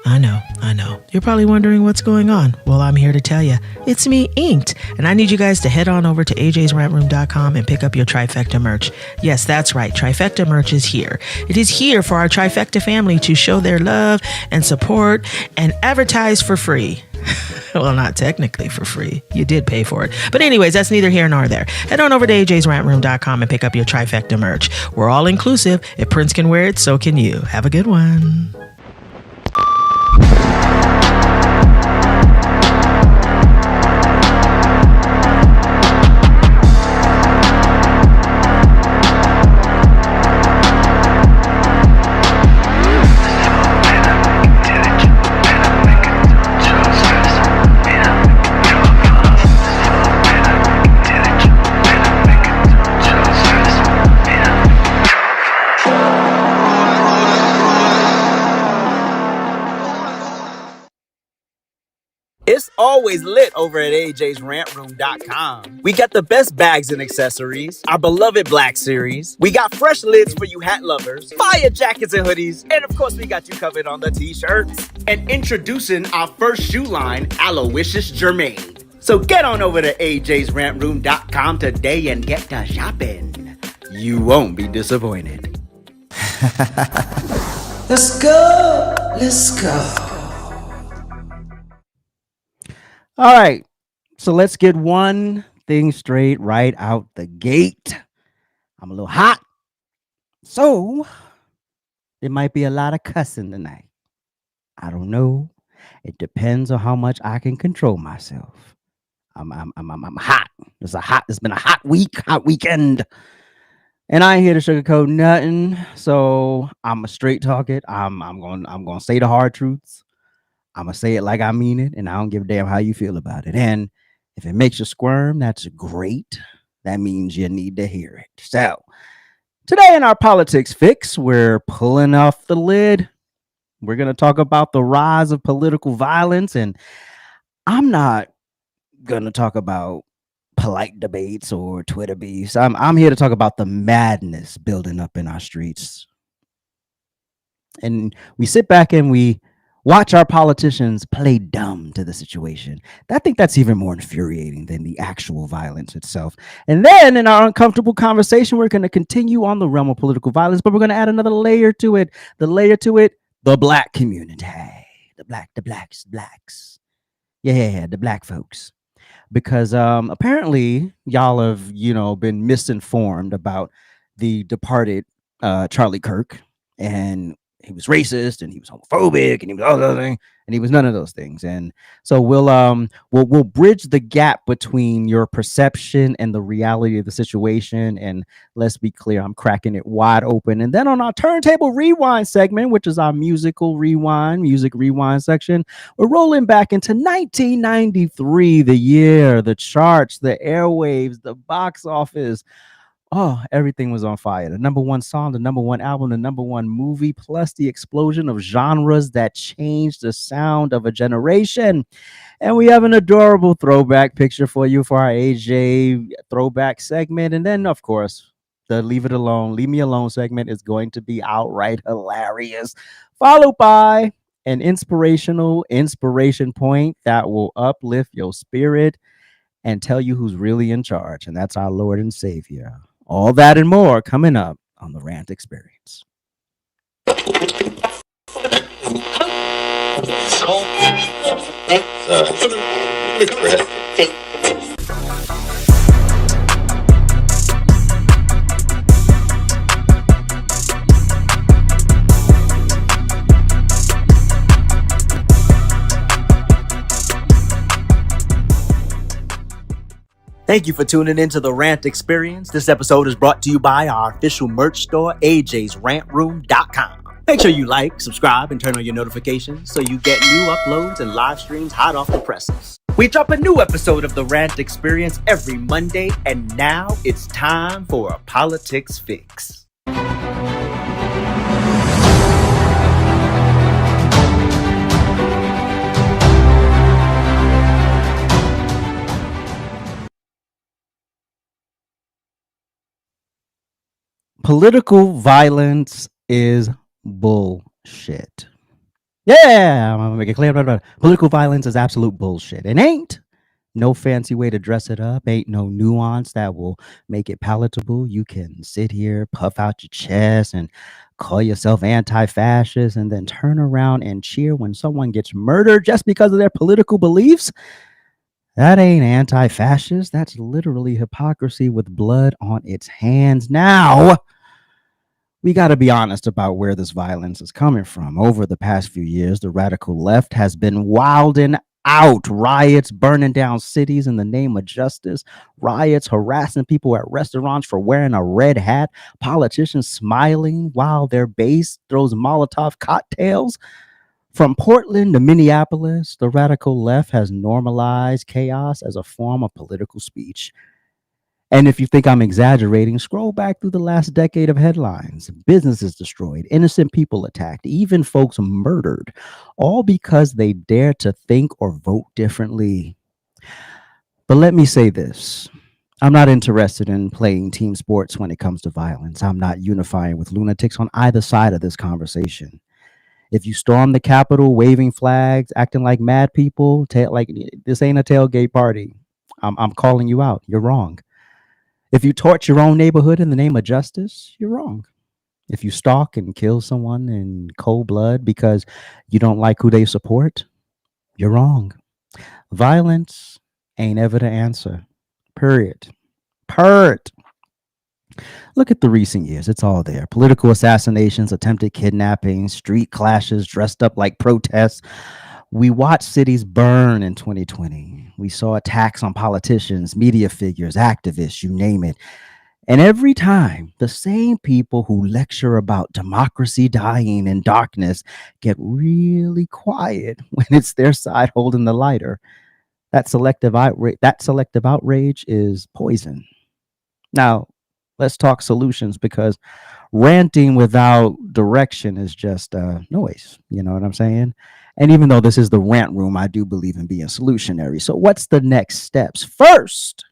I know. You're probably wondering what's going on. Well, I'm here to tell you. It's me, Inked, and I need you guys to head on over to AJsRANTroom.com and pick up your Trifecta merch. Yes, that's right. Trifecta merch is here. It is here for our Trifecta family to show their love and support and advertise for free. Well, not technically for free. You did pay for it. But anyways, that's neither here nor there. Head on over to AJsRANTroom.com and pick up your Trifecta merch. We're all inclusive. If Prince can wear it, so can you. Have a good one. It's always lit over at AJsRANTroom.com. We got the best bags and accessories, our beloved Black Series. We got fresh lids for you hat lovers, fire jackets and hoodies, and of course we got you covered on the t-shirts. And introducing our first shoe line, Aloysius Germain. So get on over to AJsRANTroom.com today and get to shopping. You won't be disappointed. Let's go. All right, so let's get one thing straight right out the gate. I'm a little hot, so there might be a lot of cussing tonight. I don't know. It depends on how much I can control myself. I'm hot. It's been a hot week, hot weekend, and I ain't here to sugarcoat nothing. So I'm a straight talk it. I'm gonna say the hard truths. I'm going to say it like I mean it, and I don't give a damn how you feel about it. And if it makes you squirm, that's great. That means you need to hear it. So today in our politics fix, we're pulling off the lid. We're going to talk about the rise of political violence, and I'm not going to talk about polite debates or Twitter beefs. I'm here to talk about the madness building up in our streets. And we sit back and we watch our politicians play dumb to the situation. I think that's even more infuriating than the actual violence itself. And then in our uncomfortable conversation, we're going to continue on the realm of political violence, but we're going to add another layer to it. The Black community. The blacks. Yeah, the Black folks. Because apparently y'all have, been misinformed about the departed Charlie Kirk, and he was racist and he was homophobic and he was all that thing, and he was none of those things. And so we'll bridge the gap between your perception and the reality of the situation. And let's be clear, I'm cracking it wide open. And then on our Turntable Rewind segment, which is our music rewind section, we're rolling back into 1993, the year, the charts, the airwaves, the box office. Oh, everything was on fire. The number one song, the number one album, the number one movie, plus the explosion of genres that changed the sound of a generation. And we have an adorable throwback picture for you for our AJ throwback segment. And then, of course, the Leave Me Alone segment is going to be outright hilarious, followed by an inspiration point that will uplift your spirit and tell you who's really in charge. And that's our Lord and Savior. All that and more coming up on the RANT Experience. Thank you for tuning into the RANT Experience. This episode is brought to you by our official merch store, AJsRANTroom.com. Make sure you like, subscribe, and turn on your notifications so you get new uploads and live streams hot off the presses. We drop a new episode of the RANT Experience every Monday, and now it's time for a politics fix. Political violence is bullshit. Yeah, I'm gonna make it clear. Blah, blah, blah. Political violence is absolute bullshit. It ain't no fancy way to dress it up. Ain't no nuance that will make it palatable. You can sit here, puff out your chest, and call yourself anti-fascist, and then turn around and cheer when someone gets murdered just because of their political beliefs. That ain't anti-fascist. That's literally hypocrisy with blood on its hands. Now, we got to be honest about where this violence is coming from. Over the past few years, the radical left has been wilding out, riots, burning down cities in the name of justice, riots, harassing people at restaurants for wearing a red hat, politicians smiling while their base throws Molotov cocktails. From Portland to Minneapolis, the radical left has normalized chaos as a form of political speech. And if you think I'm exaggerating, scroll back through the last decade of headlines. Businesses destroyed, innocent people attacked, even folks murdered, all because they dare to think or vote differently. But let me say this. I'm not interested in playing team sports when it comes to violence. I'm not unifying with lunatics on either side of this conversation. If you storm the Capitol waving flags, acting like mad people, like this ain't a tailgate party, I'm calling you out. You're wrong. If you torch your own neighborhood in the name of justice, you're wrong. If you stalk and kill someone in cold blood because you don't like who they support, you're wrong. Violence ain't ever the answer. Period. Period. Look at the recent years. It's all there. Political assassinations, attempted kidnappings, street clashes dressed up like protests. We watched cities burn in 2020. We saw attacks on politicians, media figures, activists, you name it. And every time, the same people who lecture about democracy dying in darkness get really quiet when it's their side holding the lighter. That selective outrage is poison. Now, let's talk solutions, because ranting without direction is just noise. You know what I'm saying? And even though this is the rant room, I do believe in being solutionary. So, what's the next steps? First,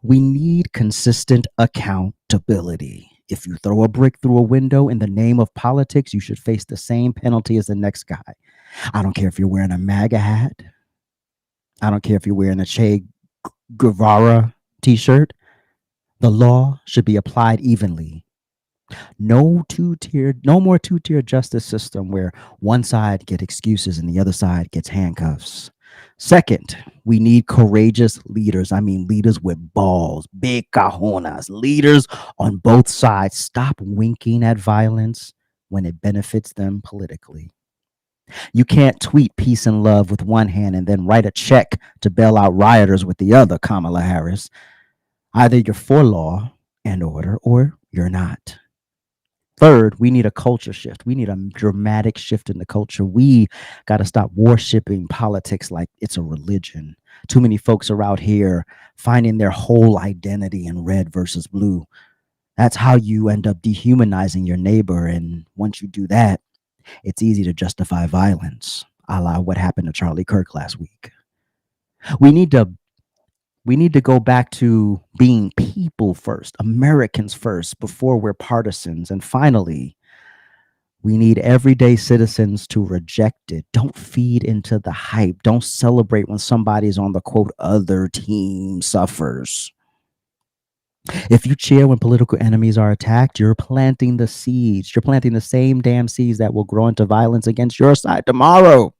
we need consistent accountability. If you throw a brick through a window in the name of politics, you should face the same penalty as the next guy. I don't care if you're wearing a MAGA hat. I don't care if you're wearing a Che Guevara t-shirt. The law should be applied evenly. No more two-tier justice system where one side gets excuses and the other side gets handcuffs. Second, we need courageous leaders. I mean, leaders with balls, big cajonas, leaders on both sides. Stop winking at violence when it benefits them politically. You can't tweet peace and love with one hand and then write a check to bail out rioters with the other, Kamala Harris. Either you're for law and order or you're not. Third, we need a culture shift. We need a dramatic shift in the culture. We got to stop worshiping politics like it's a religion. Too many folks are out here finding their whole identity in red versus blue. That's how you end up dehumanizing your neighbor. And once you do that, it's easy to justify violence, a la what happened to Charlie Kirk last week. We need to go back to being people first, Americans first, before we're partisans. And finally, we need everyday citizens to reject it. Don't feed into the hype. Don't celebrate when somebody's on the quote other team suffers. If you cheer when political enemies are attacked, you're planting the seeds. You're planting the same damn seeds that will grow into violence against your side tomorrow.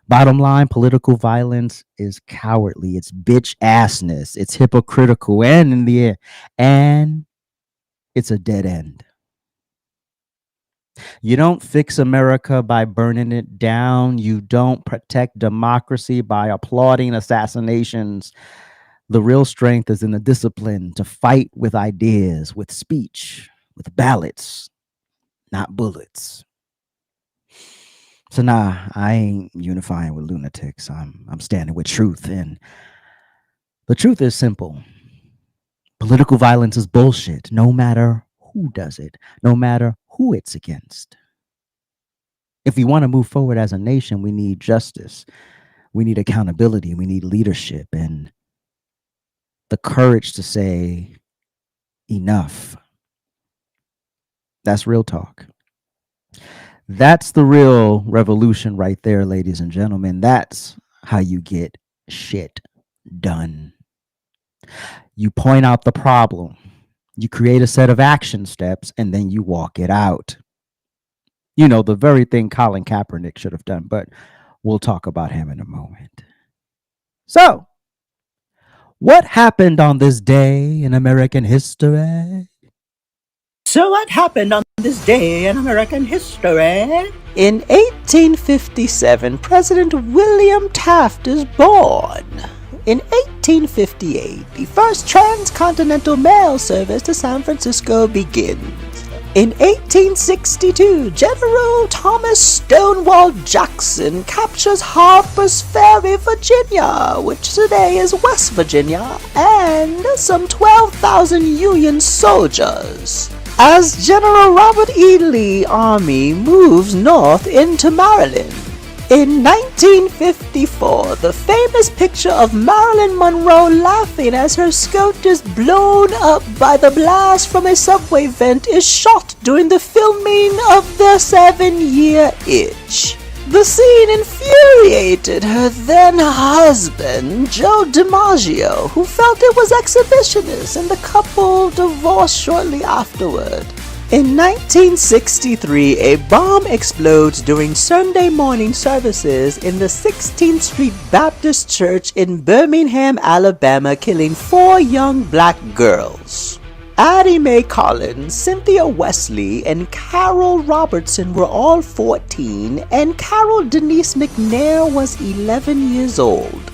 Bottom line, political violence is cowardly. It's bitch assness. It's hypocritical, and in the end, and it's a dead end. You don't fix America by burning it down. You don't protect democracy by applauding assassinations. The real strength is in the discipline to fight with ideas, with speech, with ballots, not bullets. So nah, I ain't unifying with lunatics. I'm standing with truth, and the truth is simple. Political violence is bullshit, no matter who does it, no matter who it's against. If we want to move forward as a nation, we need justice. We need accountability. We need leadership and the courage to say enough. That's real talk. That's the real revolution right there, ladies and gentlemen. That's how you get shit done. You point out the problem, you create a set of action steps, and then you walk it out. You know, the very thing Colin Kaepernick should have done, but we'll talk about him in a moment. So, what happened on this day in American history? So what happened on this day in American history? In 1857, President William Taft is born. In 1858, the first transcontinental mail service to San Francisco begins. In 1862, General Thomas Stonewall Jackson captures Harper's Ferry, Virginia, which today is West Virginia, and some 12,000 Union soldiers, as General Robert E. Lee Army moves north into Maryland. In 1954, the famous picture of Marilyn Monroe laughing as her skirt is blown up by the blast from a subway vent is shot during the filming of The 7-Year Itch. The scene infuriated her then husband, Joe DiMaggio, who felt it was exhibitionist, and the couple divorced shortly afterward. In 1963, a bomb explodes during Sunday morning services in the 16th Street Baptist Church in Birmingham, Alabama, killing 4 young black girls. Addie Mae Collins, Cynthia Wesley, and Carol Robertson were all 14, and Carol Denise McNair was 11 years old.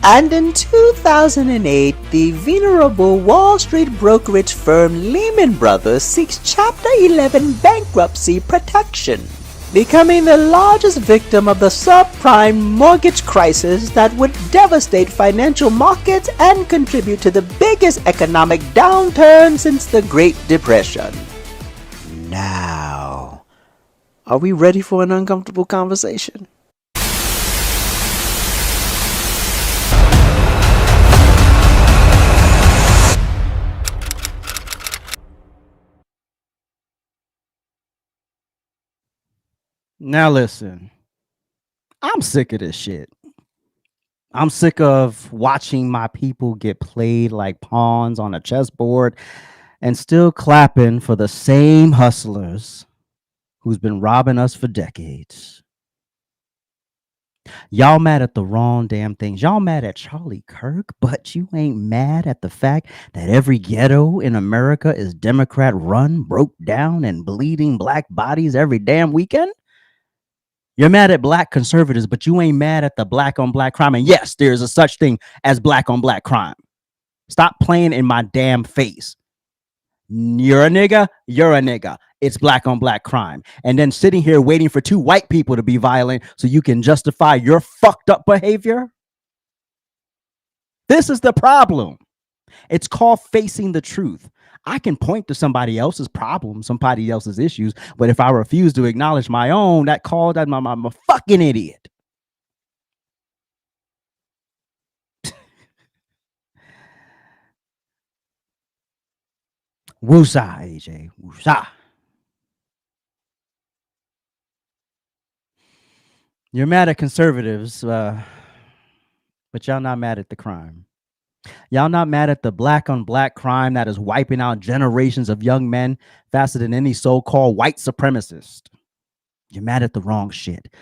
And in 2008, the venerable Wall Street brokerage firm Lehman Brothers seeks Chapter 11 bankruptcy protection, becoming the largest victim of the subprime mortgage crisis that would devastate financial markets and contribute to the biggest economic downturn since the Great Depression. Now, are we ready for an uncomfortable conversation? Now listen, I'm sick of this shit. I'm sick of watching my people get played like pawns on a chessboard and still clapping for the same hustlers who's been robbing us for decades. Y'all mad at the wrong damn things. Y'all mad at Charlie Kirk, but you ain't mad at the fact that every ghetto in America is Democrat run, broke down, and bleeding black bodies every damn weekend? You're mad at black conservatives, but you ain't mad at the black on black crime. And yes, there's a such thing as black on black crime. Stop playing in my damn face. You're a nigga. You're a nigga. It's black on black crime. And then sitting here waiting for 2 white people to be violent so you can justify your fucked up behavior. This is the problem. It's called facing the truth. I can point to somebody else's problems, somebody else's issues, but if I refuse to acknowledge my own, that called that I'm a fucking idiot. Woosah, AJ. Woosah. You're mad at conservatives, but y'all not mad at the crime. Y'all not mad at the black on black crime that is wiping out generations of young men faster than any so-called white supremacist. You're mad at the wrong shit.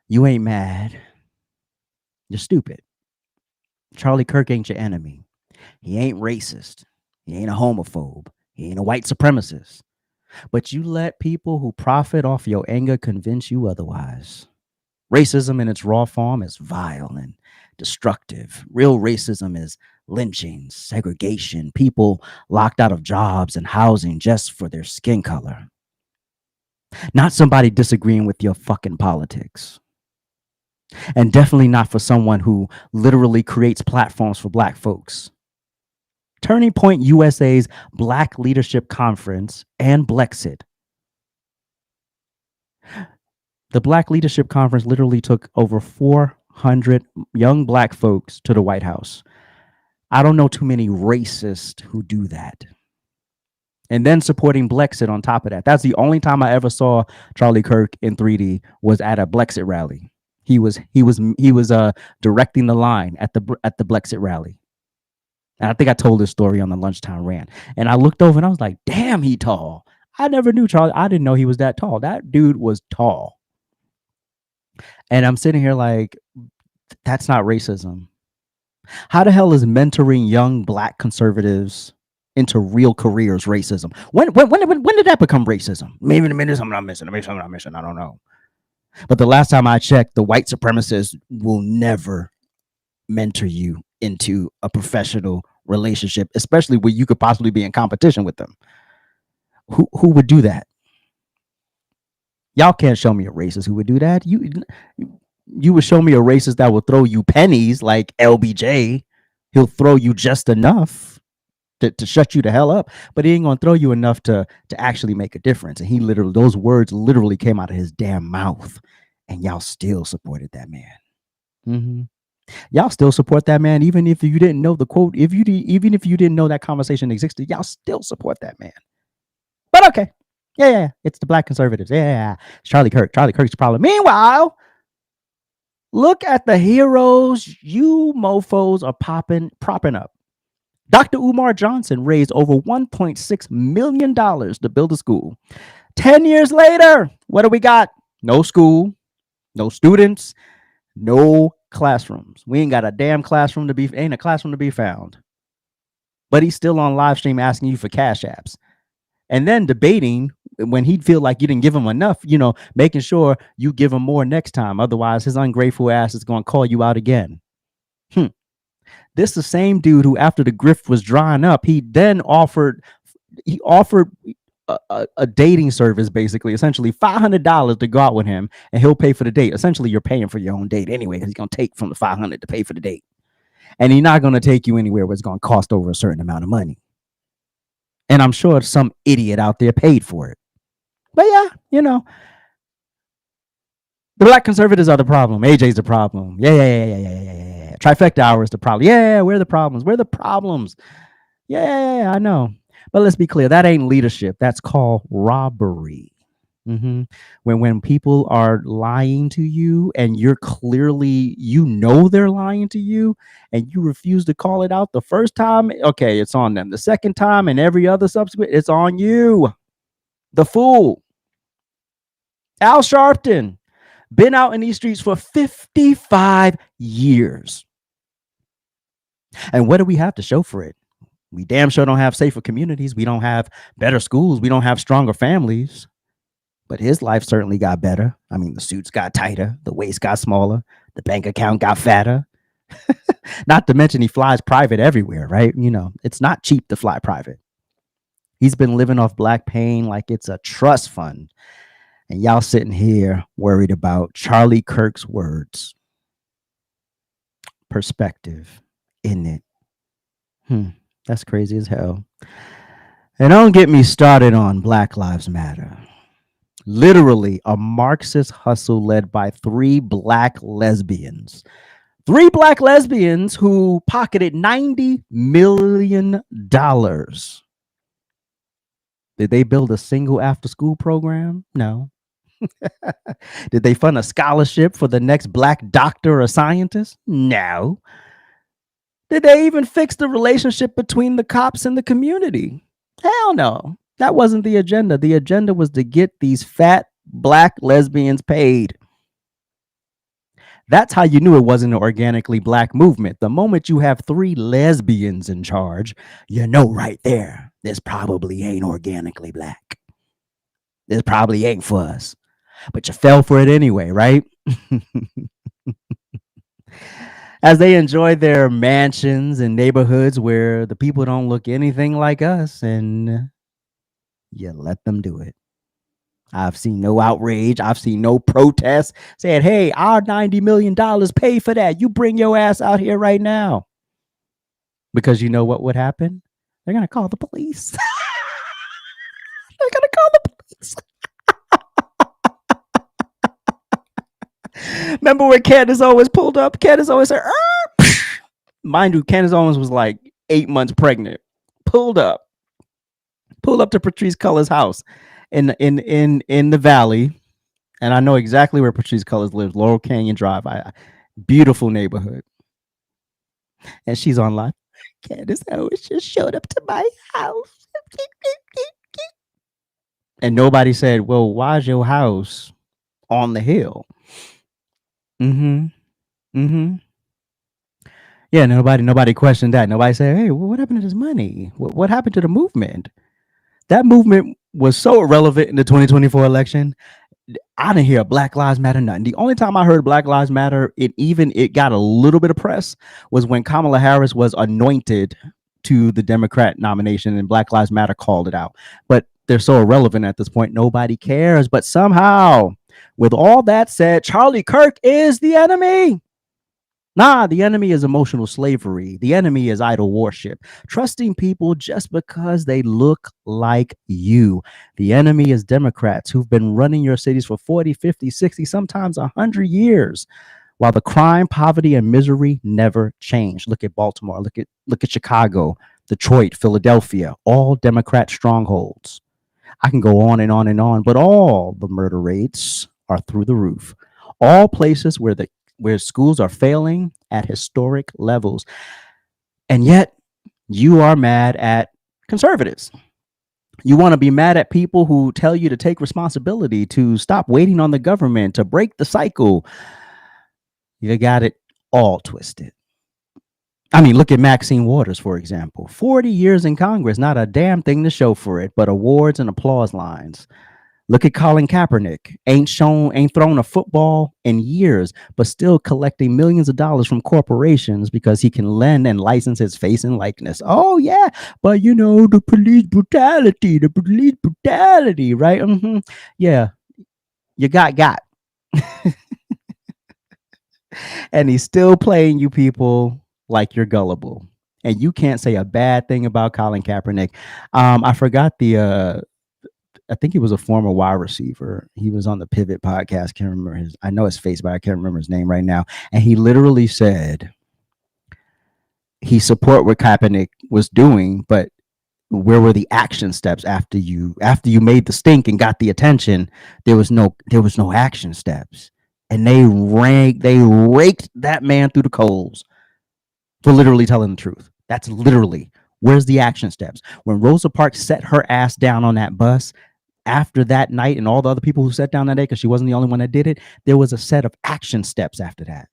You ain't mad. You're stupid. Charlie Kirk ain't your enemy. He ain't racist. He ain't a homophobe. He ain't a white supremacist. But you let people who profit off your anger convince you otherwise. Racism in its raw form is vile and destructive. Real racism is lynching, segregation, people locked out of jobs and housing just for their skin color. Not somebody disagreeing with your fucking politics. And definitely not for someone who literally creates platforms for black folks. Turning Point USA's Black Leadership Conference and Blexit. The Black Leadership Conference literally took over 400 young black folks to the White House. I don't know too many racists who do that. and then supporting Blexit on top of that. That's the only time I ever saw Charlie Kirk in 3D was at a Blexit rally. He was directing the line at the Blexit rally. And I think I told this story on the lunchtime rant. And I looked over and I was like, damn, he tall. I never knew Charlie. I didn't know he was that tall. That dude was tall. And I'm sitting here like, that's not racism. How the hell is mentoring young Black conservatives into real careers racism? When did that become racism? Maybe in a minute, something I'm missing. I don't know. But the last time I checked, the white supremacists will never mentor you into a professional relationship, especially where you could possibly be in competition with them. Who would do that? Y'all can't show me a racist who would do that. You would show me a racist that will throw you pennies like LBJ. He'll throw you just enough to shut you the hell up, but he ain't gonna throw you enough to actually make a difference. And those words literally came out of his damn mouth, and y'all still supported that man. Mm-hmm. Y'all still support that man, even if you didn't know the quote. Even if you didn't know that conversation existed, y'all still support that man. But okay, yeah, it's the Black conservatives. Yeah, it's Charlie Kirk. Charlie Kirk's the problem. Meanwhile, look at the heroes you mofos are propping up. Dr. Umar Johnson raised over $1.6 million to build a school. 10 years later, what do we got? No school, no students, no classrooms. We ain't got a damn classroom to be found. But he's still on live stream asking you for cash apps. And then debating when he'd feel like you didn't give him enough, making sure you give him more next time. Otherwise, his ungrateful ass is going to call you out again. This is the same dude who, after the grift was drying up, he offered a dating service, basically, essentially $500 to go out with him, and he'll pay for the date. Essentially, you're paying for your own date anyway, because he's going to take from the $500 to pay for the date. And he's not going to take you anywhere where it's going to cost over a certain amount of money. And I'm sure some idiot out there paid for it. But yeah, the Black conservatives are the problem. AJ's the problem. Yeah. Trifecta hour is the problem. Yeah, we're the problems. We're the problems. Yeah, I know. But let's be clear. That ain't leadership. That's called robbery. Mm-hmm. When people are lying to you and you're clearly, they're lying to you and you refuse to call it out the first time, okay, it's on them. The second time and every other subsequent, it's on you. The fool. Al Sharpton. Been out in these streets for 55 years. And what do we have to show for it? We damn sure don't have safer communities. We don't have better schools. We don't have stronger families. But his life certainly got better. I mean, the suits got tighter. The waist got smaller. The bank account got fatter. Not to mention he flies private everywhere, right? It's not cheap to fly private. He's been living off Black pain like it's a trust fund. And y'all sitting here worried about Charlie Kirk's words. Perspective, isn't it? That's crazy as hell. And don't get me started on Black Lives Matter. Literally a Marxist hustle led by 3 Black lesbians. 3 Black lesbians who pocketed $90 million. Did they build a single after-school program? No. Did they fund a scholarship for the next Black doctor or scientist? No. Did they even fix the relationship between the cops and the community? Hell no. That wasn't the agenda. The agenda was to get these fat Black lesbians paid. That's how you knew it wasn't an organically Black movement. The moment you have 3 lesbians in charge, right there, this probably ain't organically Black. This probably ain't for us. But you fell for it anyway, right? As they enjoy their mansions and neighborhoods where the people don't look anything like us, and you let them do it. I've seen no outrage. I've seen no protest saying, hey, our $90 million pay for that. You bring your ass out here right now. Because you know what would happen? They're going to call the police. They're going to call the police. Remember when Candace Owens pulled up? Candace Owens said, mind you, Candace Owens was like 8 months pregnant. Pulled up. Pull up to Patrice Culler's house in the valley, and I know exactly where Patrice Cullors lives, Laurel Canyon Drive. Beautiful neighborhood. And she's online. Candace Owens just showed up to my house. And nobody said, well, why's your house on the hill? Mm-hmm. Mm-hmm. Yeah, nobody questioned that. Nobody said, hey, what happened to this money? What happened to the movement? That movement was so irrelevant in the 2024 election. I didn't hear Black Lives Matter nothing. The only time I heard Black Lives Matter, it got a little bit of press, was when Kamala Harris was anointed to the Democrat nomination and Black Lives Matter called it out. But they're so irrelevant at this point, nobody cares. But somehow, with all that said, Charlie Kirk is the enemy. Nah, the enemy is emotional slavery. The enemy is idol worship. Trusting people just because they look like you. The enemy is Democrats who've been running your cities for 40, 50, 60, sometimes 100 years, while the crime, poverty, and misery never change. Look at Baltimore. Look at Chicago, Detroit, Philadelphia, all Democrat strongholds. I can go on and on and on, but all the murder rates are through the roof. All places where schools are failing at historic levels. And yet you are mad at conservatives. You want to be mad at people who tell you to take responsibility, to stop waiting on the government, to break the cycle. You got it all twisted. I mean, look at Maxine Waters, for example. 40 years in Congress, not a damn thing to show for it, but awards and applause lines. Look at Colin Kaepernick. Ain't thrown a football in years, but still collecting millions of dollars from corporations because he can lend and license his face and likeness. Oh, yeah. But, the police brutality, right? Mm-hmm. Yeah. You got. And he's still playing you people like you're gullible. And you can't say a bad thing about Colin Kaepernick. I forgot I think he was a former wide receiver. He was on the Pivot podcast. Can't remember I know his face, but I can't remember his name right now. And he literally said he support what Kaepernick was doing, but where were the action steps after you made the stink and got the attention? There was no action steps. And they raked that man through the coals for literally telling the truth. That's literally, where's the action steps? When Rosa Parks set her ass down on that bus, after that night and all the other people who sat down that day, because she wasn't the only one that did it, there was a set of action steps after that.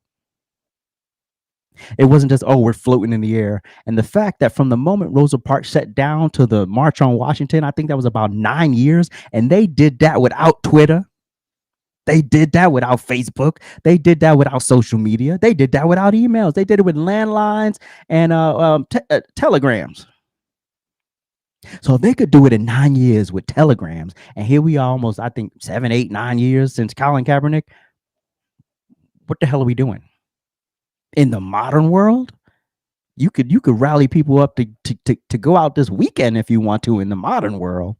It wasn't just, we're floating in the air. And the fact that from the moment Rosa Parks sat down to the March on Washington, I think that was about 9 years. And they did that without Twitter. They did that without Facebook. They did that without social media. They did that without emails. They did it with landlines and telegrams. So if they could do it in 9 years with telegrams, and here we are almost, I think, 7, 8, 9 years since Colin Kaepernick, what the hell are we doing? In the modern world, you could rally people up to go out this weekend if you want to in the modern world.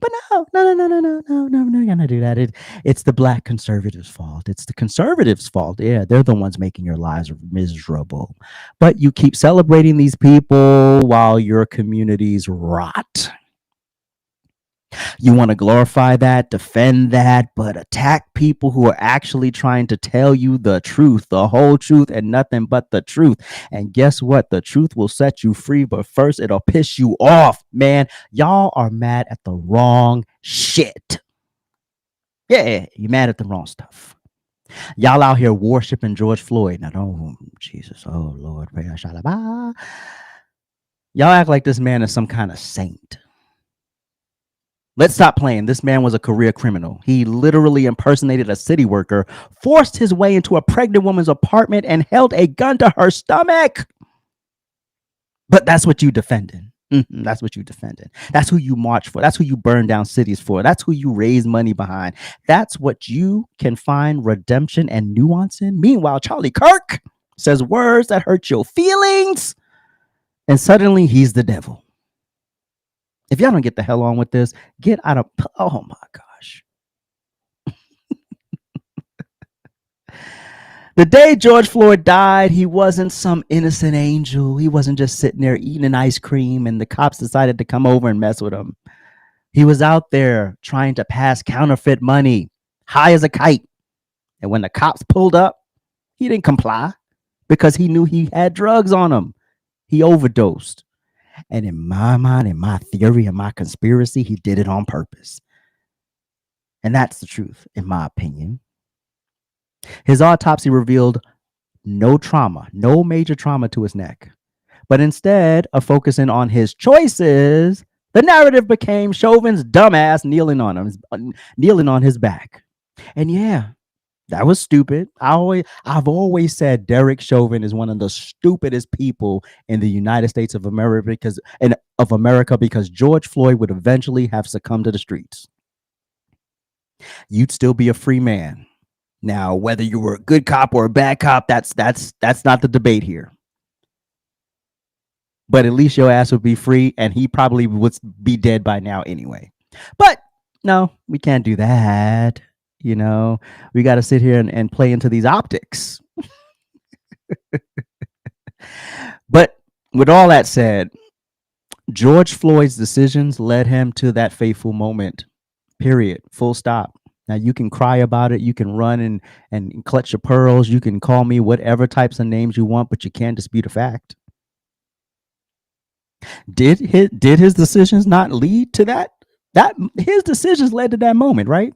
But no, you're gonna do that. It's the black conservatives' fault. It's the conservatives' fault. Yeah, they're the ones making your lives miserable. But you keep celebrating these people while your communities rot. You want to glorify that, defend that, but attack people who are actually trying to tell you the truth, the whole truth, and nothing but the truth. And guess what? The truth will set you free, but first it'll piss you off, man. Y'all are mad at the wrong shit. Yeah, you're mad at the wrong stuff. Y'all out here worshiping George Floyd. Now, oh, Jesus. Oh, Lord. Y'all act like this man is some kind of saint. Let's stop playing. This man was a career criminal. He literally impersonated a city worker, forced his way into a pregnant woman's apartment, and held a gun to her stomach. But that's what you defended. That's what you defended. That's who you march for. That's who you burn down cities for. That's who you raise money behind. That's what you can find redemption and nuance in. Meanwhile, Charlie Kirk says words that hurt your feelings, and suddenly he's the devil. If y'all don't get the hell on with this, get out of, oh my gosh. The day George Floyd died, he wasn't some innocent angel. He wasn't just sitting there eating an ice cream and the cops decided to come over and mess with him. He was out there trying to pass counterfeit money, high as a kite. And when the cops pulled up, he didn't comply because he knew he had drugs on him. He overdosed. And in my mind, in my theory, in my conspiracy, he did it on purpose. And that's the truth, in my opinion. His autopsy revealed no trauma, no major trauma to his neck. But instead of focusing on his choices, the narrative became Chauvin's dumbass kneeling on his back. And yeah, that was stupid. I've always said Derek Chauvin is one of the stupidest people in the United States of America because George Floyd would eventually have succumbed to the streets. You'd still be a free man. Now, whether you were a good cop or a bad cop, that's not the debate here. But at least your ass would be free, and he probably would be dead by now anyway. But no, we can't do that. You know, we got to sit here and play into these optics. But with all that said, George Floyd's decisions led him to that fateful moment, period, full stop. Now, you can cry about it. You can run and clutch your pearls. You can call me whatever types of names you want, but you can't dispute a fact. Did his decisions not lead to that? His decisions led to that moment, right?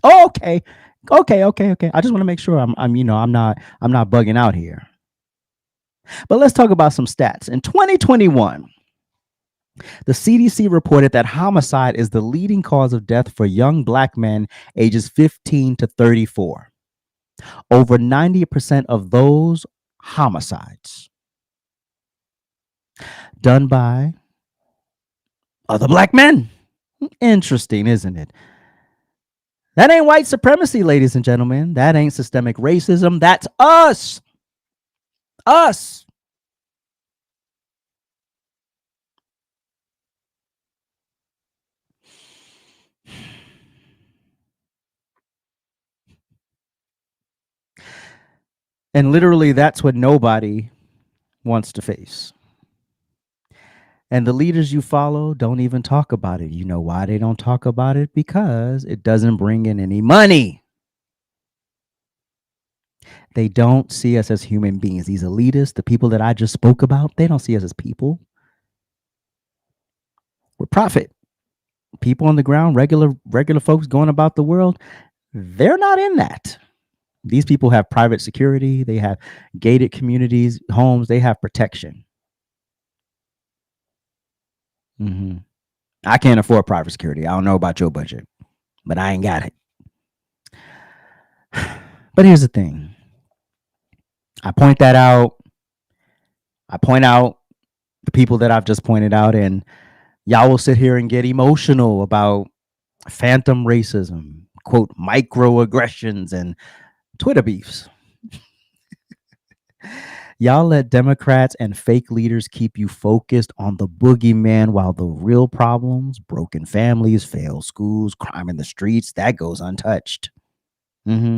Oh, okay. I just want to make sure I'm not bugging out here. But let's talk about some stats. In 2021, the CDC reported that homicide is the leading cause of death for young Black men ages 15 to 34. Over 90% of those homicides done by other Black men. Interesting, isn't it? That ain't white supremacy, ladies and gentlemen. That ain't systemic racism. That's us. Us. And literally, that's what nobody wants to face. And the leaders you follow don't even talk about it. You know why they don't talk about it? Because it doesn't bring in any money. They don't see us as human beings. These elitists, the people that I just spoke about, they don't see us as people. We're profit. People on the ground, regular folks going about the world, they're not in that. These people have private security. They have gated communities, homes. They have protection. I can't afford private security. I don't know about your budget, but I ain't got it. But here's the thing. I point that out. I point out the people that I've just pointed out, and y'all will sit here and get emotional about phantom racism, quote, microaggressions and Twitter beefs. Y'all let Democrats and fake leaders keep you focused on the boogeyman while the real problems, broken families, failed schools, crime in the streets, that goes untouched. We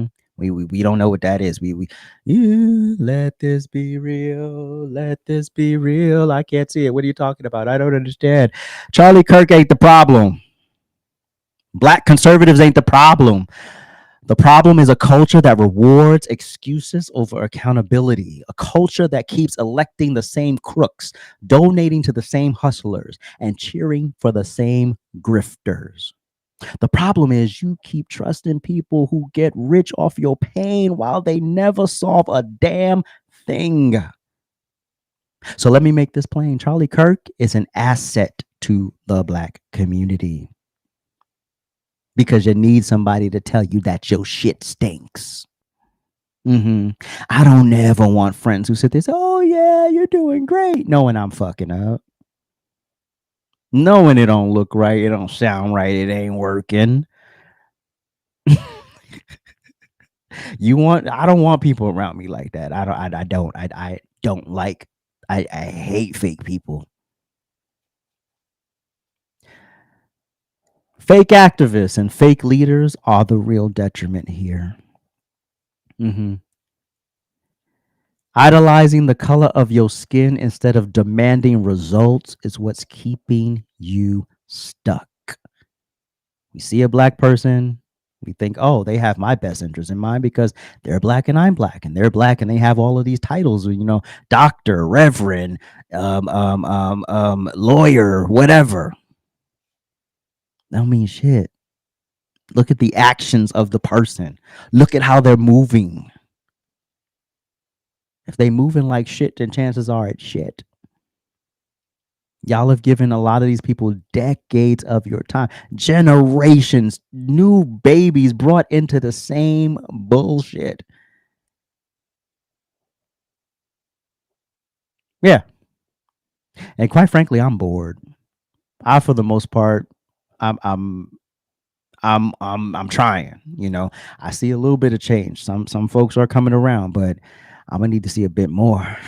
don't know what that is. Let this be real. Let this be real. I can't see it. What are you talking about? I don't understand. Charlie Kirk ain't the problem. Black conservatives ain't the problem. The problem is a culture that rewards excuses over accountability, a culture that keeps electing the same crooks, donating to the same hustlers, and cheering for the same grifters. The problem is you keep trusting people who get rich off your pain while they never solve a damn thing. So let me make this plain. Charlie Kirk is an asset to the Black community, because you need somebody to tell you that your shit stinks. I don't ever want friends who sit there and say, oh yeah, you're doing great, knowing I'm fucking up, knowing it don't look right, it don't sound right, it ain't working. I don't want people around me like that. I hate fake people. Fake activists and fake leaders are the real detriment here. Idolizing the color of your skin instead of demanding results is what's keeping you stuck. We see a black person, we think, oh, they have my best interest in mind because they're black and I'm black, and they're black and they have all of these titles, doctor, reverend, lawyer, whatever. That don't mean shit. Look at the actions of the person. Look at how they're moving. If they moving like shit, then chances are it's shit. Y'all have given a lot of these people decades of your time, generations, new babies brought into the same bullshit. Yeah. And quite frankly, I'm bored. For the most part, I'm trying, I see a little bit of change. Some folks are coming around, but I'm gonna need to see a bit more.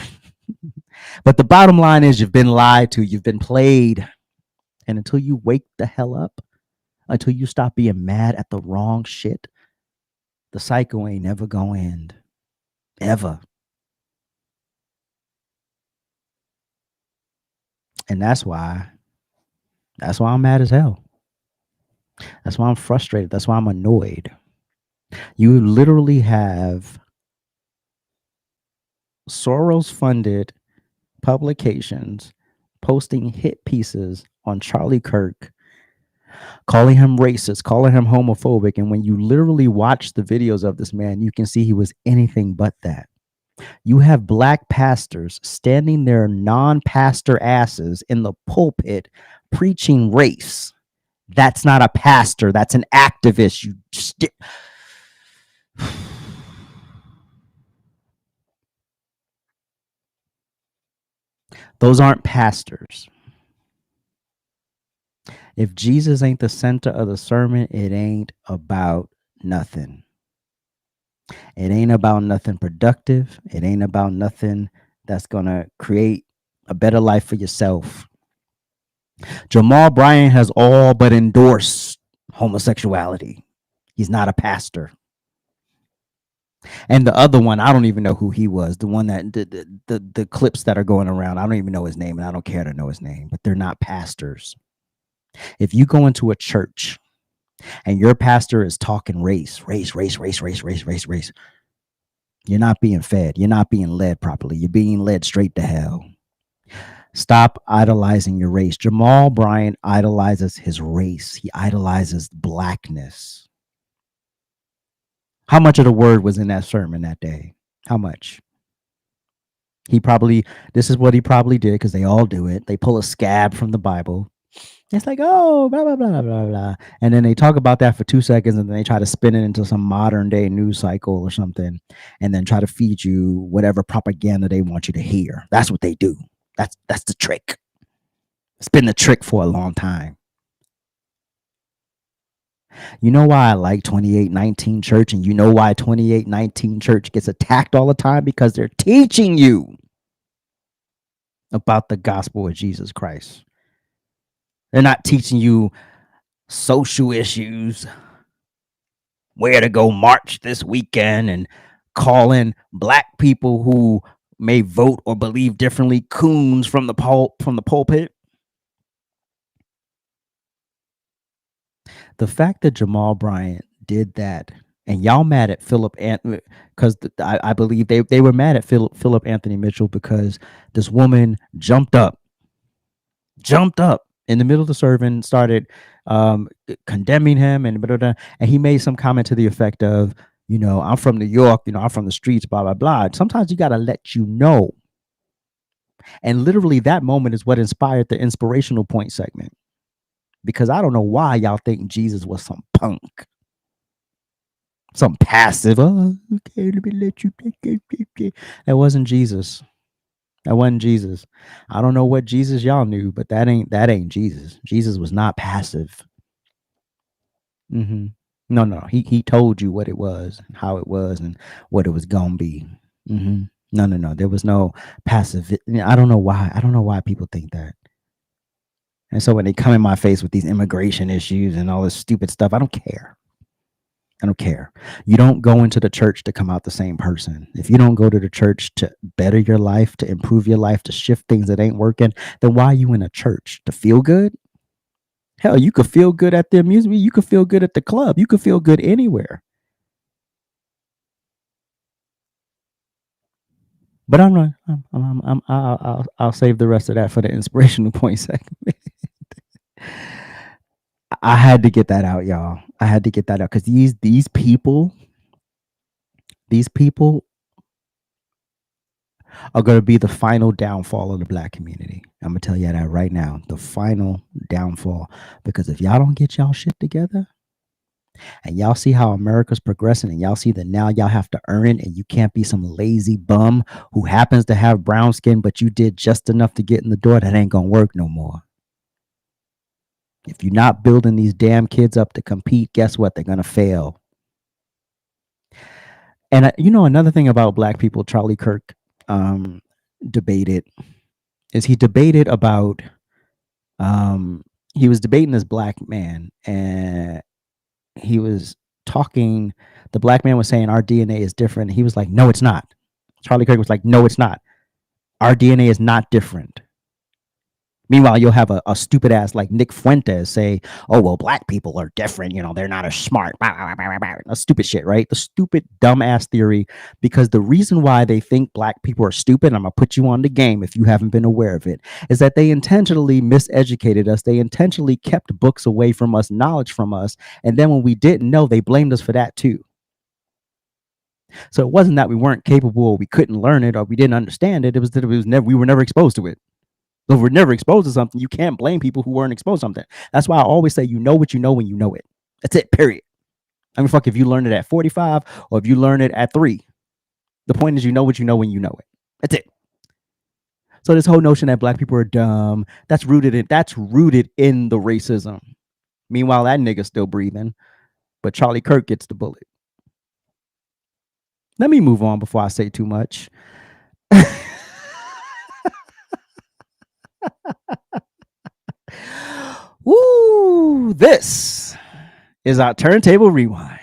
But the bottom line is you've been lied to, you've been played. And until you wake the hell up, until you stop being mad at the wrong shit, the cycle ain't never gonna end. Ever. And that's why I'm mad as hell. That's why I'm frustrated. That's why I'm annoyed. You literally have Soros-funded publications posting hit pieces on Charlie Kirk, calling him racist, calling him homophobic. And when you literally watch the videos of this man, you can see he was anything but that. You have black pastors standing their non-pastor asses in the pulpit preaching race. That's not a pastor. That's an activist. Those aren't pastors. If Jesus ain't the center of the sermon, it ain't about nothing. It ain't about nothing productive. It ain't about nothing that's going to create a better life for yourself. Jamal Bryant has all but endorsed homosexuality. He's not a pastor. And the other one, I don't even know who he was. The one that the clips that are going around, I don't even know his name, and I don't care to know his name, but they're not pastors. If you go into a church and your pastor is talking race, you're not being fed. You're not being led properly. You're being led straight to hell. Stop idolizing your race. Jamal Bryant idolizes his race. He idolizes blackness. How much of the word was in that sermon that day? How much? This is what he probably did, because they all do it. They pull a scab from the Bible. It's like, oh, blah, blah, blah, blah, blah. And then they talk about that for 2 seconds, and then they try to spin it into some modern day news cycle or something, and then try to feed you whatever propaganda they want you to hear. That's what they do. That's the trick. It's been the trick for a long time. You know why I like 2819 Church, and you know why 2819 Church gets attacked all the time? Because they're teaching you about the gospel of Jesus Christ. They're not teaching you social issues, where to go march this weekend, and calling black people who may vote or believe differently coons from the pulpit. The fact that Jamal Bryant did that, and y'all mad at Philip Anthony, because I believe they were mad at Philip Anthony Mitchell because this woman jumped up in the middle of the sermon, started condemning him, and he made some comment to the effect of, I'm from New York, I'm from the streets, blah, blah, blah. Sometimes you got to let you know. And literally that moment is what inspired the inspirational point segment. Because I don't know why y'all think Jesus was some punk, some passive. Oh, okay, let me let you. That wasn't Jesus. That wasn't Jesus. I don't know what Jesus y'all knew, but that ain't Jesus. Jesus was not passive. No. He told you what it was, how it was, and what it was gonna be. No. There was no passive. I don't know why. I don't know why people think that. And so when they come in my face with these immigration issues and all this stupid stuff, I don't care. I don't care. You don't go into the church to come out the same person. If you don't go to the church to better your life, to improve your life, to shift things that ain't working, then why are you in a church? To feel good? Hell, you could feel good at the amusement. You could feel good at the club. You could feel good anywhere. But I'm not. I'll save the rest of that for the inspirational point segment. I had to get that out, y'all. I had to get that out because these people are going to be the final downfall of the Black community. I'm gonna tell you that right now, the final downfall. Because if y'all don't get y'all shit together, and y'all see how America's progressing, and y'all see that now y'all have to earn it, and you can't be some lazy bum who happens to have brown skin, but you did just enough to get in the door, that ain't gonna work no more. If you're not building these damn kids up to compete, guess what? They're gonna fail. And another thing about Black people, Charlie Kirk debated, is he debated about he was debating this Black man, and he was talking, the Black man was saying our DNA is different. He was like, no, it's not. Charlie Kirk was like, no, it's not. Our DNA is not different. Meanwhile, you'll have a stupid ass like Nick Fuentes say, oh, well, Black people are different. They're not as smart. That's stupid shit, right? The stupid, dumb ass theory, because the reason why they think Black people are stupid, I'm going to put you on the game if you haven't been aware of it, is that they intentionally miseducated us. They intentionally kept books away from us, knowledge from us. And then when we didn't know, they blamed us for that too. So it wasn't that we weren't capable or we couldn't learn it or we didn't understand it. It was that we were never exposed to it. So if we're never exposed to something, you can't blame people who weren't exposed to something. That's why I always say, you know what you know when you know it. That's it, period. I mean, fuck if you learn it at 45 or if you learn it at 3. The point is, you know what you know when you know it. That's it. So this whole notion that Black people are dumb, that's rooted in the racism. Meanwhile, that nigga's still breathing, but Charlie Kirk gets the bullet. Let me move on before I say too much. Woo! This is our Turntable Rewind.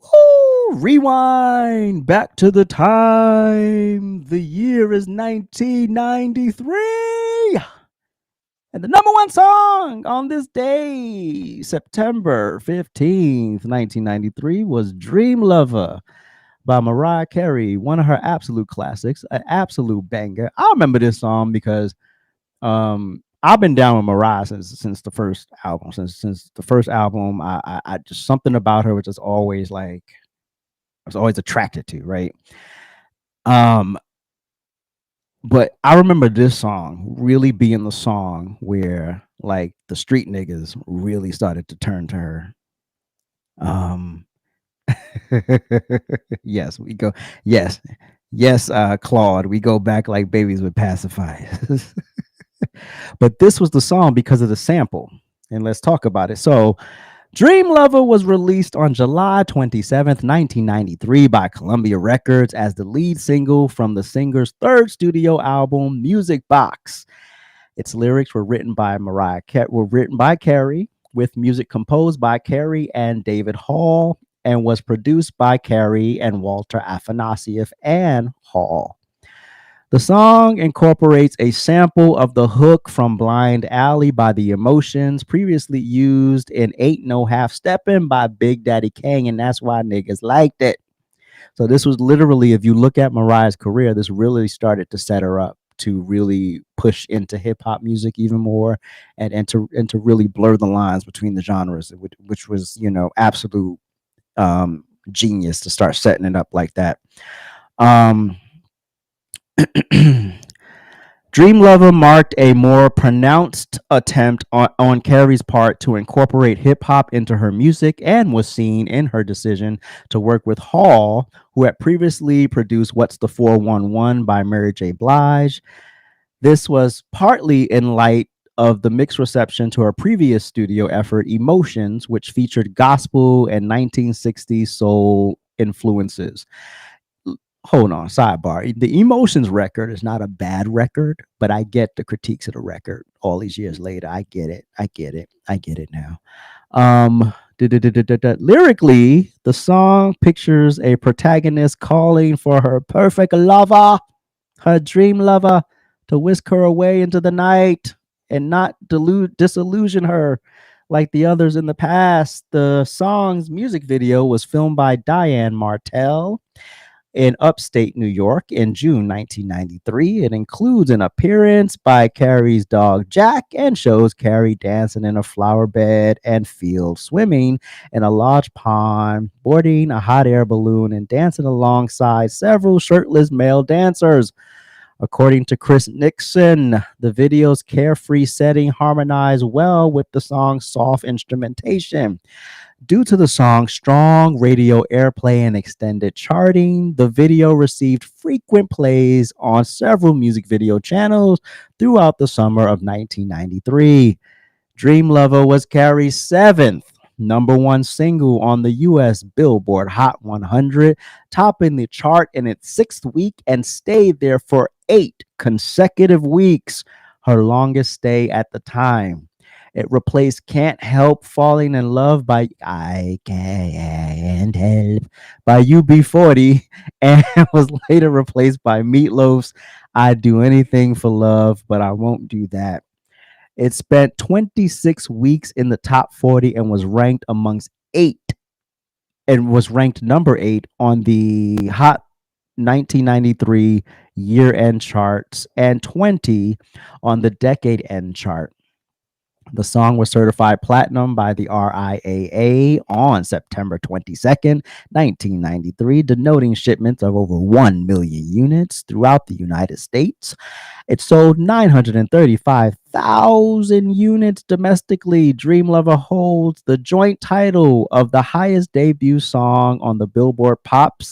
Woo! Rewind back to the time. The year is 1993. And the number one song on this day, September 15th, 1993, was Dream Lover by Mariah Carey, one of her absolute classics, an absolute banger. I remember this song because I've been down with Mariah since the first album. Since the first album, I just something about her which is always like I was always attracted to, right? But I remember this song really being the song where like the street niggas really started to turn to her. Yes, we go. Yes, Claude. We go back like babies with pacifiers. But this was the song because of the sample, and let's talk about it. So, Dream Lover was released on July 27th, 1993 by Columbia Records as the lead single from the singer's third studio album, Music Box. Its lyrics were written by Carey, with music composed by Carey and David Hall, and was produced by Carey and Walter Afanasieff and Hall. The song incorporates a sample of the hook from Blind Alley by The Emotions, previously used in Ain't No Half Steppin' by Big Daddy Kane, and that's why niggas liked it. So this was literally, if you look at Mariah's career, this really started to set her up to really push into hip hop music even more, and to really blur the lines between the genres, which was, absolute genius to start setting it up like that. Dream Lover marked a more pronounced attempt on Carey's part to incorporate hip hop into her music, and was seen in her decision to work with Hall, who had previously produced What's the 411 by Mary J. Blige. This was partly in light of the mixed reception to her previous studio effort, Emotions, which featured gospel and 1960s soul influences. hold on, sidebar. The Emotions record is not a bad record, but I get the critiques of the record all these years later. I get it. I get it. I get it now. Lyrically, the song pictures a protagonist calling for her perfect lover, her dream lover, to whisk her away into the night and not disillusion her like the others in the past. The song's music video was filmed by Diane Martell in upstate New York in June 1993. It includes an appearance by Carrie's dog Jack and shows Carrie dancing in a flower bed and field, swimming in a large pond, boarding a hot air balloon, and dancing alongside several shirtless male dancers. According to Chris Nixon, the video's carefree setting harmonized well with the song's soft instrumentation. Due to the song's strong radio airplay and extended charting, the video received frequent plays on several music video channels throughout the summer of 1993. Dream Lover was Carrie's seventh number one single on the U.S. Billboard Hot 100, topping the chart in its sixth week and stayed there for 8 consecutive weeks, her longest stay at the time. It replaced Can't Help Falling in Love by I Can't Help by UB40 and was later replaced by Meatloaf's I'd Do Anything for Love, but I Won't Do That. It spent 26 weeks in the top 40 and was ranked number 8 on the Hot 1993 year-end charts and 20 on the decade-end chart. The song was certified platinum by the RIAA on September 22nd, 1993, denoting shipments of over 1 million units throughout the United States. It sold 935,000 units domestically. Dream Lover holds the joint title of the highest debut song on the Billboard Pop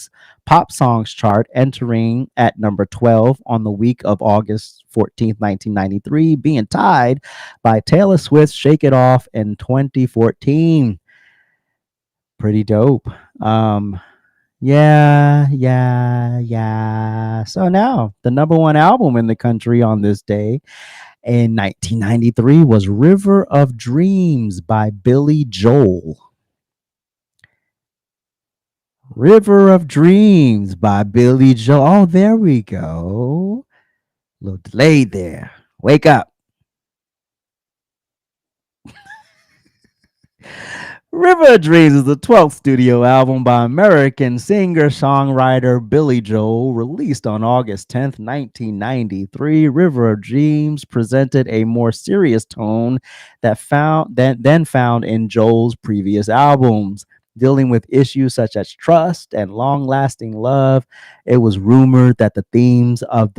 Songs chart, entering at number 12 on the week of August 14th, 1993, being tied by Taylor Swift's Shake It Off in 2014. Pretty dope. Yeah. So now, the number one album in the country on this day in 1993 was River of Dreams by Billy Joel. River of Dreams by Billy Joel. Oh, there we go. A little delayed there. Wake up. River of Dreams is the 12th studio album by American singer-songwriter Billy Joel, released on August 10th, 1993. River of Dreams presented a more serious tone than found in Joel's previous albums. Dealing with issues such as trust and long-lasting love. It was rumored that the themes of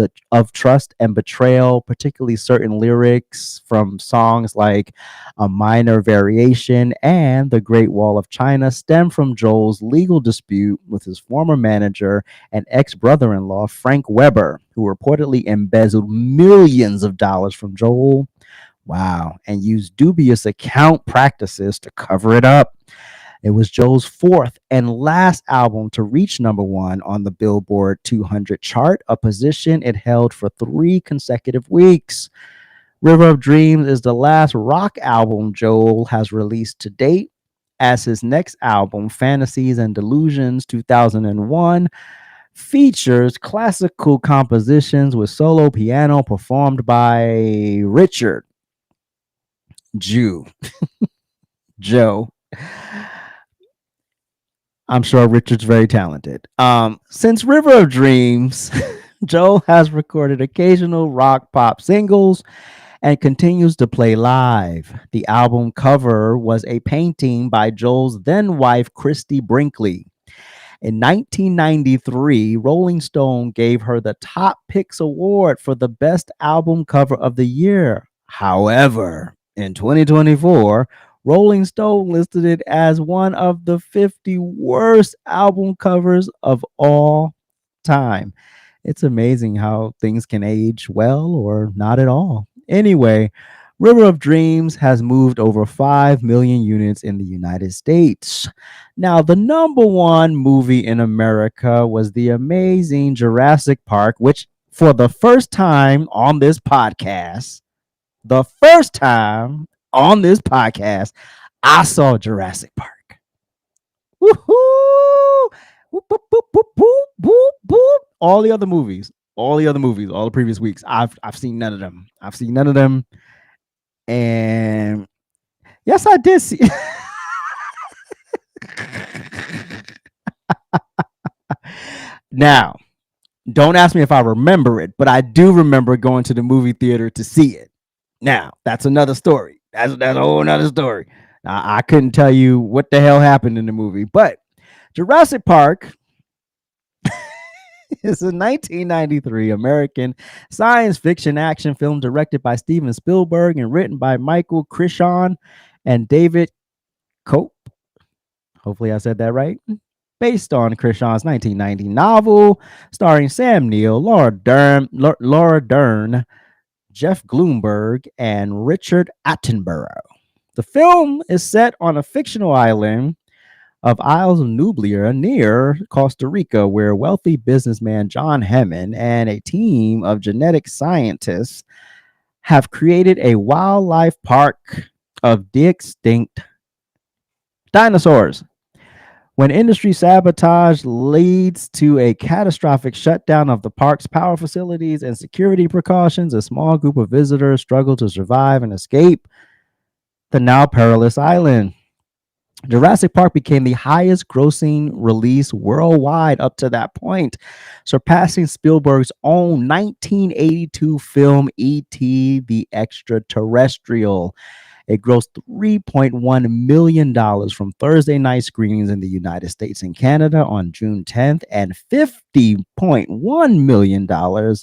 trust and betrayal, particularly certain lyrics from songs like A Minor Variation and The Great Wall of China, stem from Joel's legal dispute with his former manager and ex-brother-in-law, Frank Weber, who reportedly embezzled millions of dollars from Joel. Wow. And used dubious account practices to cover it up. It was Joel's fourth and last album to reach number 1 on the Billboard 200 chart, a position it held for 3 consecutive weeks. River of Dreams is the last rock album Joel has released to date, as his next album, Fantasies and Delusions 2001, features classical compositions with solo piano performed by Richard Joe. I'm sure Richard's very talented. Since River of Dreams, Joel has recorded occasional rock pop singles and continues to play live. The album cover was a painting by Joel's then wife, Christy Brinkley. In 1993, Rolling Stone gave her the Top Picks Award for the best album cover of the year. However, in 2024, Rolling Stone listed it as one of the 50 worst album covers of all time. It's amazing how things can age well or not at all. Anyway, River of Dreams has moved over 5 million units in the United States. Now, the number one movie in America was the amazing Jurassic Park, which for the first time on this podcast, I saw Jurassic Park. Woohoo! Whoop, boop, boop, boop, boop, boop, boop. All the previous weeks, I've seen none of them. And yes, I did see. Now, don't ask me if I remember it, but I do remember going to the movie theater to see it. Now, that's another story. That's a whole another story. I couldn't tell you what the hell happened in the movie, but Jurassic Park is a 1993 American science fiction action film directed by Steven Spielberg and written by Michael Crichton and David Cope. Hopefully I said that right. Based on Crichton's 1990 novel, starring Sam Neill, Laura Dern, Jeff Bloomberg, and Richard Attenborough. The film is set on a fictional island of Isles of Nublar near Costa Rica, where wealthy businessman John Hammond and a team of genetic scientists have created a wildlife park of de-extinct dinosaurs. When industry sabotage leads to a catastrophic shutdown of the park's power facilities and security precautions, a small group of visitors struggle to survive and escape the now perilous island. Jurassic Park became the highest grossing release worldwide up to that point, surpassing Spielberg's own 1982 film E.T. the Extraterrestrial. It grossed $3.1 million from Thursday night screenings in the United States and Canada on June 10th and $50.1 million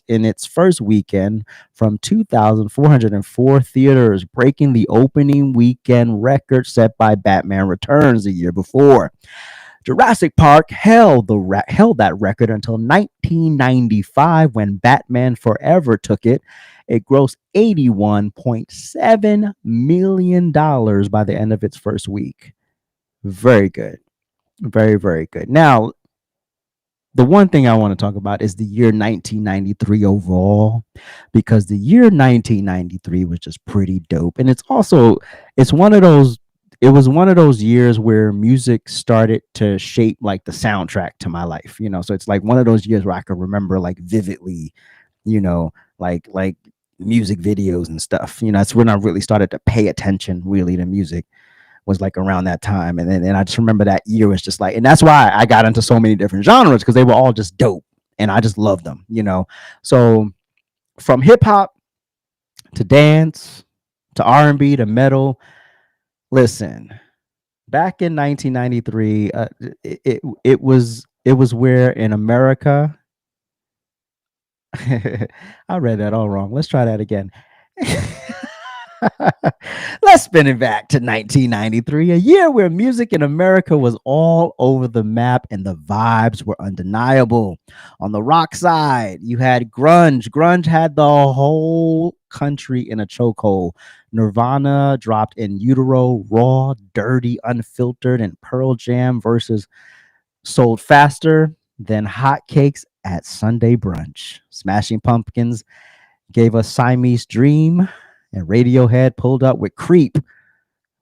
in its first weekend from 2,404 theaters, breaking the opening weekend record set by Batman Returns a year before. Jurassic Park held that record until 1995 when Batman Forever took it. It grossed $81.7 million by the end of its first week. Very good. Very, very good. Now, the one thing I want to talk about is the year 1993 overall, because the year 1993 was just pretty dope. And it was one of those years where music started to shape like the soundtrack to my life, so it's like one of those years where I can remember like vividly, like music videos and stuff. That's when I really started to pay attention really to music, was like around that time. And then I just remember that year was just like, and that's why I got into so many different genres, because they were all just dope and I just loved them, so from hip-hop to dance to R&B to metal. Listen, back in 1993, it was where in America, I read that all wrong. Let's try that again. Let's spin it back to 1993, a year where music in America was all over the map and the vibes were undeniable. On the rock side, you had grunge. Grunge had the whole country in a chokehold. Nirvana dropped In Utero, Raw, Dirty, Unfiltered, and Pearl Jam versus sold faster than hotcakes at Sunday brunch. Smashing Pumpkins gave us Siamese Dream, and Radiohead pulled up with Creep.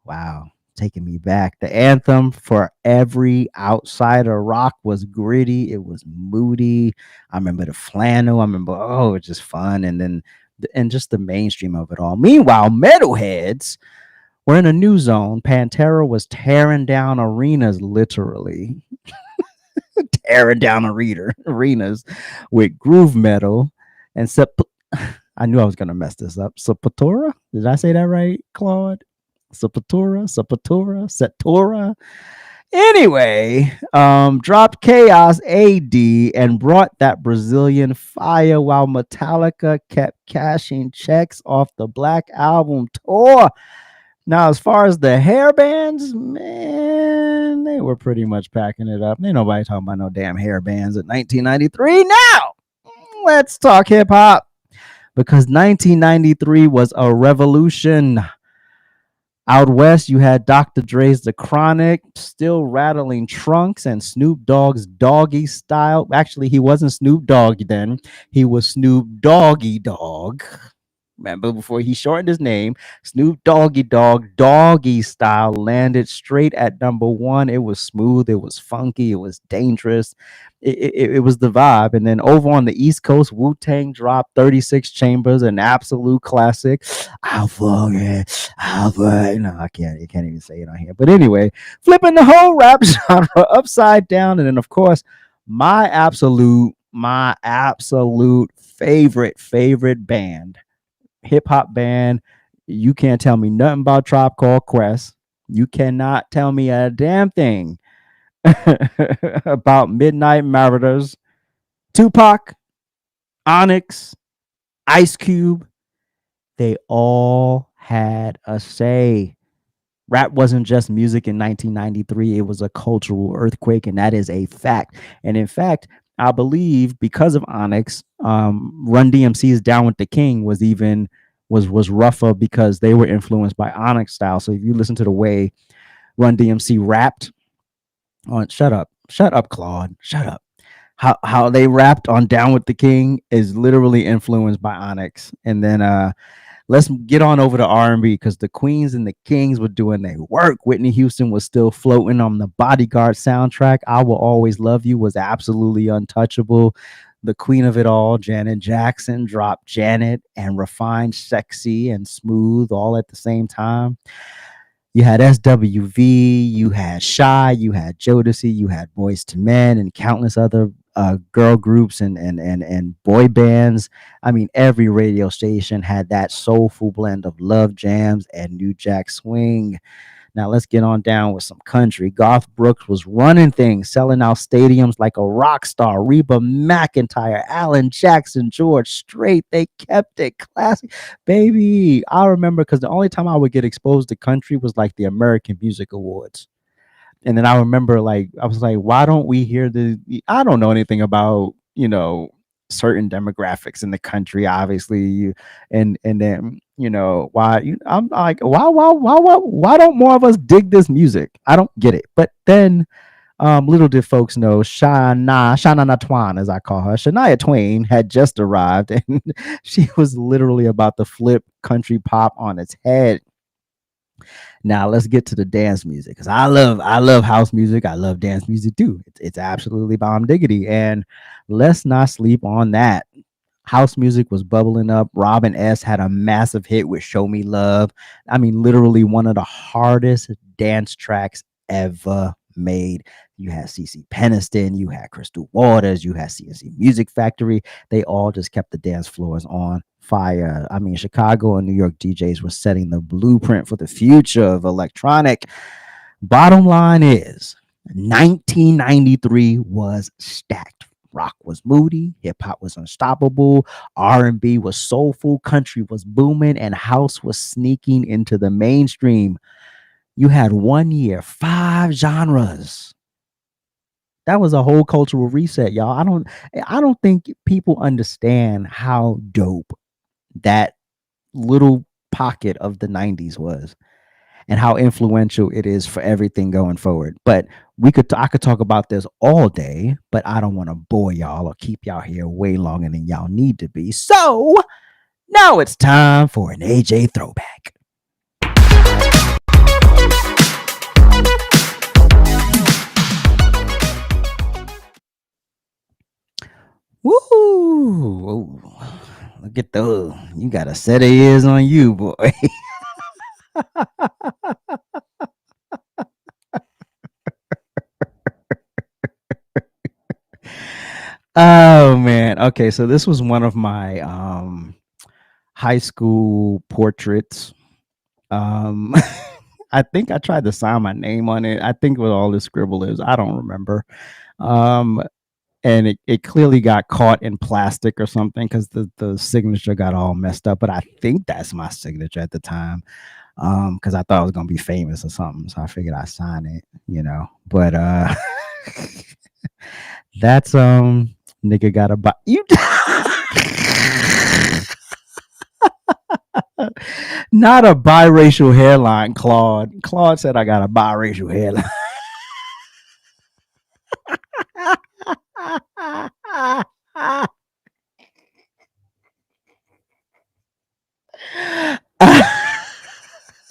Wow, taking me back. The anthem for every outsider rock was gritty. It was moody. I remember the flannel. I remember, it was just fun. And just the mainstream of it all. Meanwhile, metalheads were in a new zone. Pantera was tearing down arenas, literally. Tearing down arenas with groove metal and I knew I was gonna mess this up. Sepultura? Did I say that right, Claude? Sepultura. Anyway, dropped Chaos AD and brought that Brazilian fire while Metallica kept cashing checks off the Black Album tour. Now, as far as the hair bands, man, they were pretty much packing it up. Ain't nobody talking about no damn hair bands at 1993. Now, let's talk hip hop. because 1993 was a revolution. Out west, you had Dr. Dre's The Chronic, still rattling trunks, and Snoop Dogg's Doggy Style. Actually, he wasn't Snoop Dogg then. He was Snoop Doggy Dogg. Remember, before he shortened his name, Snoop Doggy Dogg, Doggy Style landed straight at number one. It was smooth, it was funky, it was dangerous. It was the vibe. And then over on the East Coast, Wu Tang dropped 36 Chambers, an absolute classic. I'll forget, no, I can't even say it on here. But anyway, flipping the whole rap genre upside down. And then, of course, my absolute favorite band, hip hop band. You can't tell me nothing about Tribe Called Quest. You cannot tell me a damn thing about Midnight Marauders, Tupac, Onyx, Ice Cube. They all had a say. Rap wasn't just music in 1993. It was a cultural earthquake, and that is a fact. And in fact, I believe because of Onyx, Run DMC's Down with the King was rougher because they were influenced by Onyx style. So if you listen to the way Run DMC rapped on shut up, Claude, shut up. How they rapped on Down with the King is literally influenced by Onyx. And then let's get on over to R&B, because the Queens and the Kings were doing their work. Whitney Houston was still floating on the Bodyguard soundtrack. I Will Always Love You was absolutely untouchable. The queen of it all, Janet Jackson, dropped Janet and refined Sexy and Smooth all at the same time. You had SWV, you had Shy, you had Jodeci, you had Boyz II Men, and countless other girl groups and boy bands. I mean, every radio station had that soulful blend of love jams and New Jack Swing. Now let's get on down with some country. Garth Brooks was running things, selling out stadiums like a rock star. Reba McEntire, Alan Jackson, George Strait, they kept it classic. Baby, I remember, because the only time I would get exposed to country was like the American Music Awards. And then I remember, like, I was like, why don't we hear I don't know anything about, certain demographics in the country, obviously. And then, I'm like, why don't more of us dig this music? I don't get it. But then little did folks know, Shania Twain, as I call her, Shania Twain, had just arrived, and she was literally about to flip country pop on its head. Now let's get to the dance music, because I love house music. I love dance music too. It's absolutely bomb diggity, and let's not sleep on that. House music was bubbling up. Robin S. had a massive hit with Show Me Love. I mean, literally one of the hardest dance tracks ever made. You had CeCe Peniston, you had Crystal Waters, you had CNC Music Factory. They all just kept the dance floors on fire. I mean, Chicago and New York DJs were setting the blueprint for the future of electronic. Bottom line is, 1993 was stacked. Rock was moody, hip hop was unstoppable, R&B was soulful, country was booming, and house was sneaking into the mainstream. You had 1 year, 5 genres. That was a whole cultural reset, y'all. I don't think people understand how dope that little pocket of the 90s was, and how influential it is for everything going forward. But I could talk about this all day, but I don't want to bore y'all or keep y'all here way longer than y'all need to be. So now it's time for an AJ throwback. Woo! Look at those. You got a set of ears on you, boy. Oh man. Okay, so this was one of my high school portraits. I think I tried to sign my name on it. I think what all this scribble is, I don't remember. And it clearly got caught in plastic or something, because the signature got all messed up. But I think that's my signature at the time, because I thought I was gonna be famous or something, so I figured I'd sign it, But that's nigga got a you. Not a biracial hairline, Claude. Claude said I got a biracial hairline.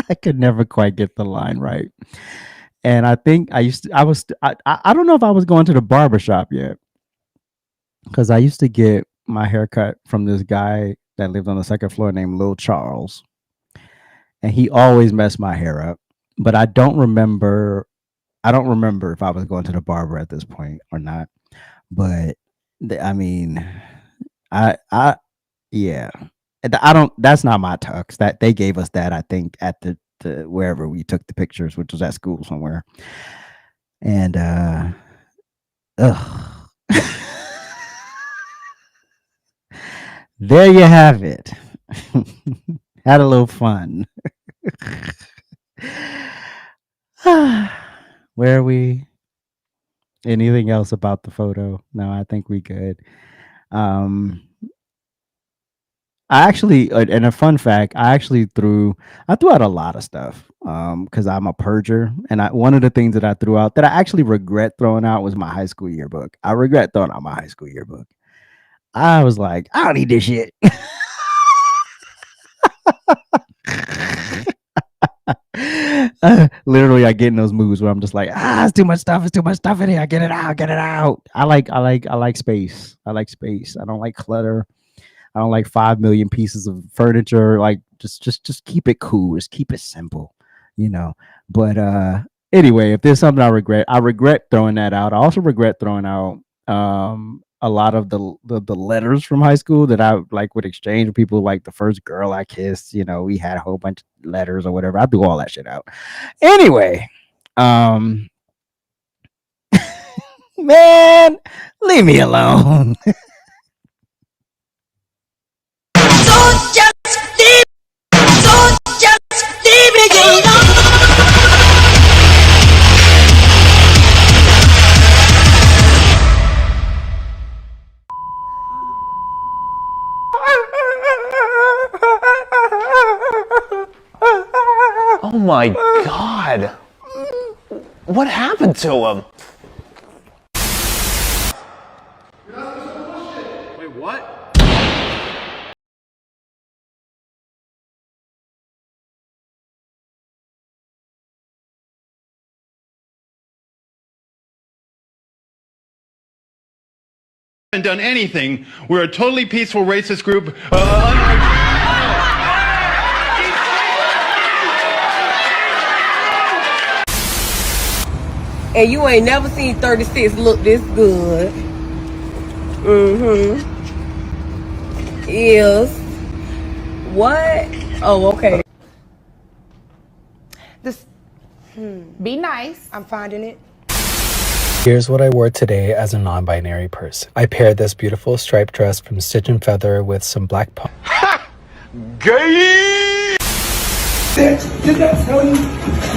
I could never quite get the line right. And I think I don't know if I was going to the barber shop yet, because I used to get my haircut from this guy that lived on the second floor named Lil Charles. And he always messed my hair up. But I don't remember if I was going to the barber at this point or not. But I mean, yeah. That's not my tux. That they gave us that, I think, at the wherever we took the pictures, which was at school somewhere. And there you have it. Had a little fun. Where are we? Anything else about the photo? No, I think we good. I actually, and a fun fact, I threw out a lot of stuff because I'm a purger. And one of the things that I threw out that I actually regret throwing out was my high school yearbook. I regret throwing out my high school yearbook. I was like, I don't need this shit. Literally, I get in those moods where I'm just like, it's too much stuff. It's too much stuff in here. Get it out. I like space. I like space. I don't like clutter. I don't like 5 million pieces of furniture. Like just keep it cool. Just keep it simple, you know. But anyway, if there's something I regret throwing that out. I also regret throwing out a lot of the letters from high school that I like would exchange with people. Like the first girl I kissed, you know, we had a whole bunch of letters or whatever. I threw all that shit out. Anyway, man, leave me alone. Oh my God. What happened to him? Wait, what? Haven't done anything. We're a totally peaceful racist group. And you ain't never seen 36 look this good. Is what? Oh, okay. This. Be nice. I'm finding it. Here's what I wore today as a non-binary person. I paired this beautiful striped dress from Stitch and Feather with some black pump. Gay! Bitch, did I tell you?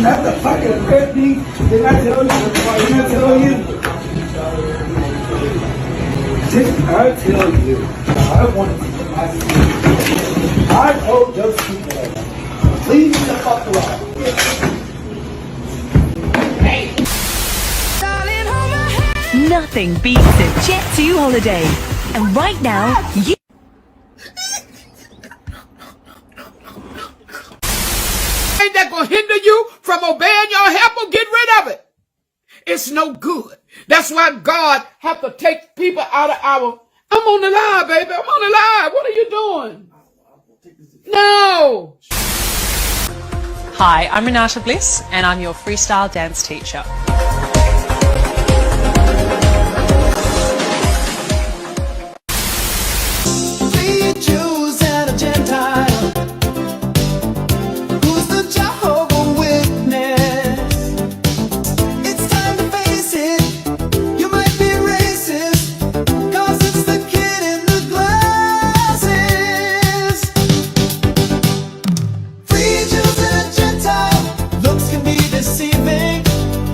Not the fucking red meat. Did I tell you? Did I tell you? Did I tell you? I wanted to get my food. I told those people, please step up the rock. Nothing beats a Jet 2 holiday. And right now, you... Ain't that gonna hinder you from obeying your helper? Get rid of it. It's no good. That's why God have to take people out of our... I'm on the line, baby. I'm on the line. What are you doing? No. Hi, I'm Renata Bliss, and I'm your freestyle dance teacher.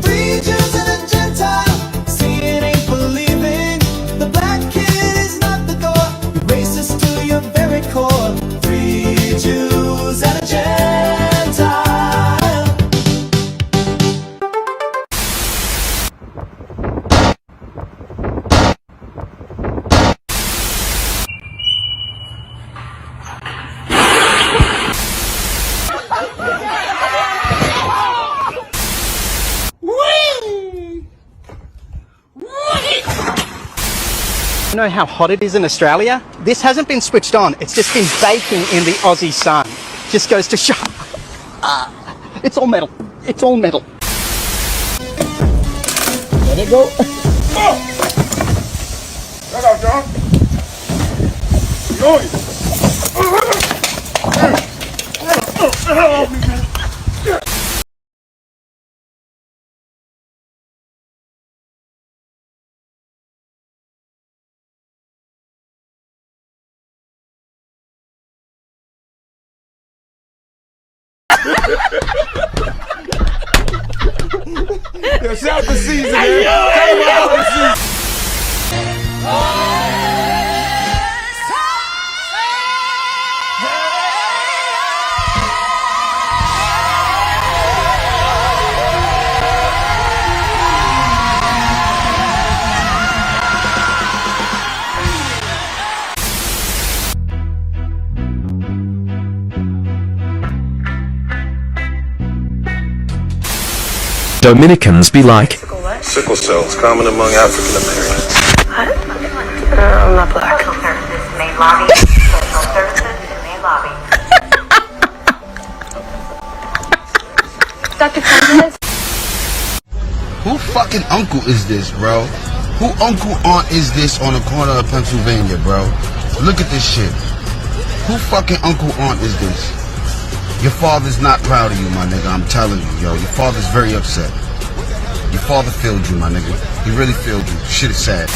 Free You know how hot it is in Australia? This hasn't been switched on. It's just been baking in the Aussie sun. Just goes to show. It's all metal. It's all metal. Let it go. Shut up, John. Yo, shout the season, man. Shout the season. Dominicans be like, sickle cell is common among African Americans. What? I'm not black. Main lobby. Social services, main lobby. Dr. Conrad? Who fucking uncle is this, bro? Who uncle aunt is this on the corner of Pennsylvania, bro? Look at this shit. Who fucking uncle aunt is this? Your father's not proud of you, my nigga. I'm telling you, yo. Your father's very upset. Your father failed you, my nigga. He really failed you. Shit is sad.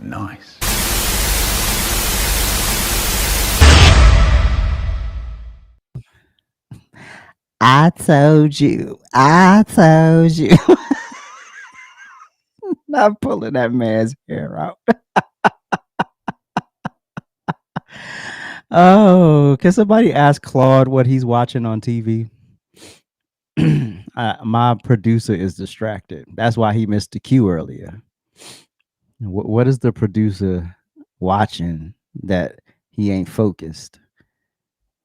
nice. I told you. Not pulling that man's hair out. Oh, can somebody ask Claude what he's watching on TV? My producer is distracted. That's why he missed the cue earlier. What is the producer watching that he ain't focused?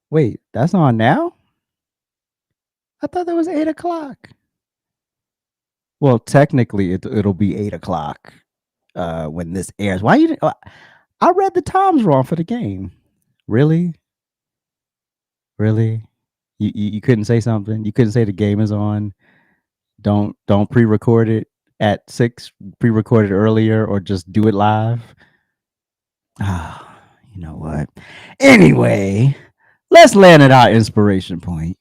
Wait, that's on now? I thought that was 8 o'clock. Well, technically, it'll be 8 o'clock when this airs. Why you didn't? I read the times wrong for the game. Really? You couldn't say something? You couldn't say the game is on? Don't pre-record it at 6, pre-record it earlier, or just do it live? Ah, you know what? Anyway, let's land at our inspiration point.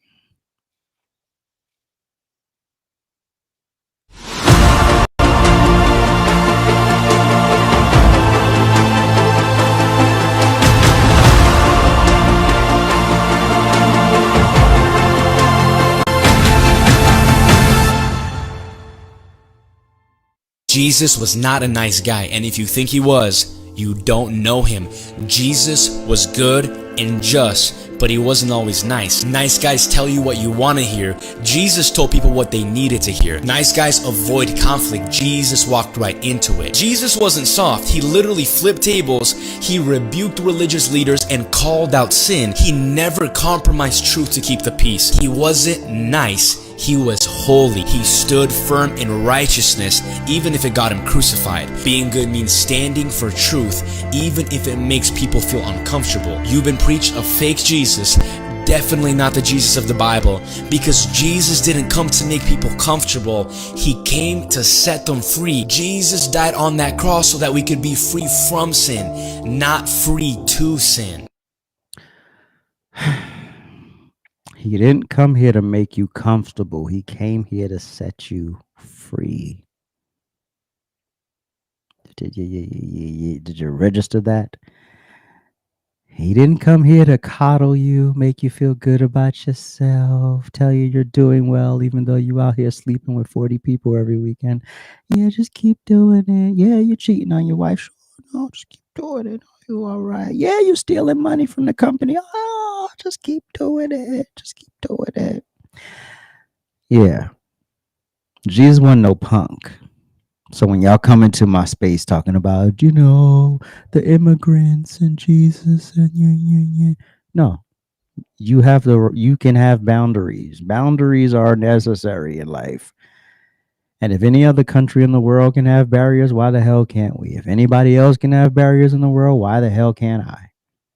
Jesus was not a nice guy, and if you think he was, you don't know him. Jesus was good and just, but he wasn't always nice. Nice guys tell you what you want to hear. Jesus told people what they needed to hear. Nice guys avoid conflict. Jesus walked right into it. Jesus wasn't soft. He literally flipped tables. He rebuked religious leaders and called out sin. He never compromised truth to keep the peace. He wasn't nice. He was holy. He stood firm in righteousness, even if it got him crucified. Being good means standing for truth, even if it makes people feel uncomfortable. You've been preached a fake Jesus, definitely not the Jesus of the Bible, because Jesus didn't come to make people comfortable. He came to set them free. Jesus died on that cross so that we could be free from sin, not free to sin. He didn't come here to make you comfortable. He came here to set you free. Did you register that? He didn't come here to coddle you, make you feel good about yourself, tell you you're doing well, even though you out here sleeping with 40 people every weekend. Yeah, just keep doing it. Yeah, you're cheating on your wife. Sure, no, just keep doing it. You all right? Yeah, you stealing money from the company. Oh, just keep doing it. Just keep doing with it. Yeah. Jesus wasn't no punk. So when y'all come into my space talking about, you know, the immigrants and Jesus and no, you can have boundaries. Boundaries are necessary in life. And if any other country in the world can have barriers, why the hell can't we? If anybody else can have barriers in the world, why the hell can't I?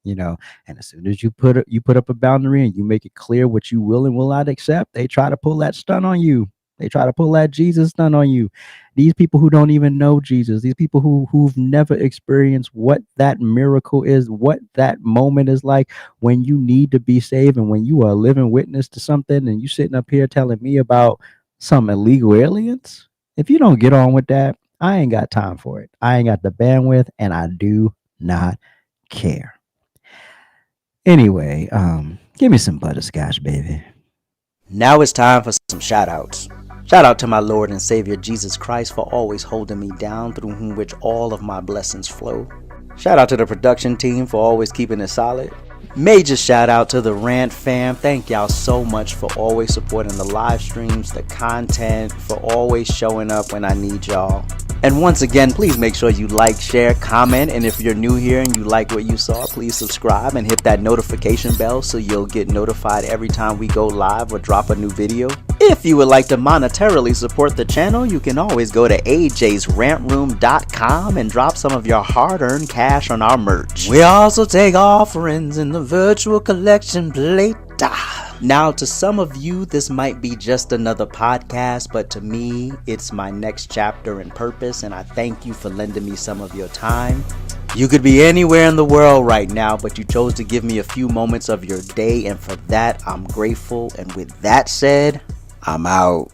You know, and as soon as you put up a boundary and you make it clear what you will and will not accept, they try to pull that stunt on you. They try to pull that Jesus stunt on you. These people who don't even know Jesus, these people who've never experienced what that miracle is, what that moment is like when you need to be saved, and when you are a living witness to something, and you sitting up here telling me about some illegal aliens. If you don't get on with that, I ain't got time for it. I ain't got the bandwidth, and I do not care. Anyway, give me some butterscotch, baby. Now it's time for some shout outs. Shout out to my Lord and Savior Jesus Christ for always holding me down, through whom which all of my blessings flow. Shout out to the production team for always keeping it solid. Major shout out to the RANT fam. Thank y'all so much for always supporting the live streams, the content, for always showing up when I need y'all. And once again, please make sure you like, share, comment, and if you're new here and you like what you saw, please subscribe and hit that notification bell so you'll get notified every time we go live or drop a new video. If you would like to monetarily support the channel, you can always go to AJsRANTroom.com and drop some of your hard-earned cash on our merch. We also take offerings in the virtual collection plate. Now, to some of you, this might be just another podcast, but to me, it's my next chapter and purpose, and I thank you for lending me some of your time. You could be anywhere in the world right now, but you chose to give me a few moments of your day, and for that, I'm grateful. And with that said, I'm out.